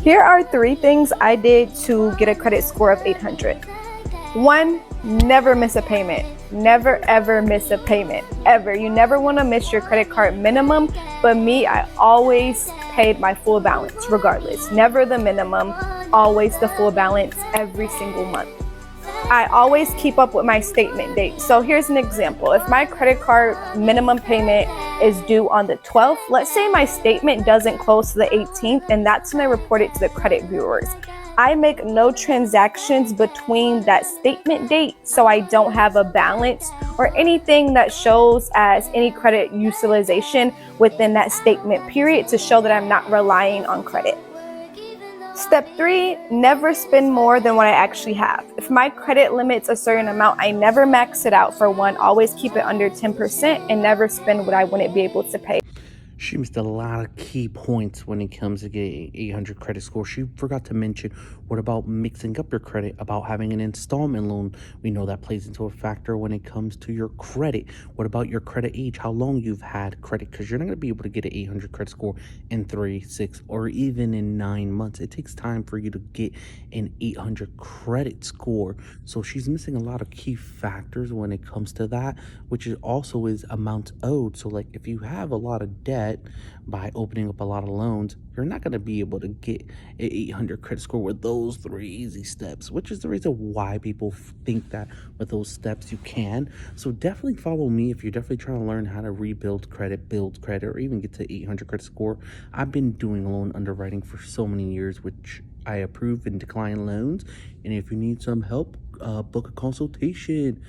Here are 3 things I did to get a credit score of 800. 1, never miss a payment. Never ever miss a payment, ever. You never want to miss your credit card minimum, but me, I always paid my full balance regardless. Never the minimum, always the full balance every single month. I always keep up with my statement date. So here's an example. If my credit card minimum payment is due on the 12th, let's say my statement doesn't close to the 18th, and that's when I report it to the credit bureaus. I make no transactions between that statement date, so I don't have a balance or anything that shows as any credit utilization within that statement period to show that I'm not relying on credit. Step 3, never spend more than what I actually have. If my credit limits a certain amount, I never max it out for one. Always keep it under 10% and never spend what I wouldn't be able to pay. She missed a lot of key points when it comes to getting 800 credit score. She forgot to mention, what about mixing up your credit, about having an installment loan? We know that plays into a factor when it comes to your credit. What about your credit age, how long you've had credit? Because you're not going to be able to get an 800 credit score in 3, 6, or even in 9 months. It takes time for you to get an 800 credit score. So she's missing a lot of key factors when it comes to that, which is also is amount owed. So like if you have a lot of debt by opening up a lot of loans, you're not going to be able to get an 800 credit score with those 3 easy steps, which is the reason why people think that with those steps you can. So definitely follow me if you're definitely trying to learn how to rebuild credit, build credit, or even get to 800 credit score. I've been doing loan underwriting for so many years, which I approve and decline loans. And if you need some help, book a consultation.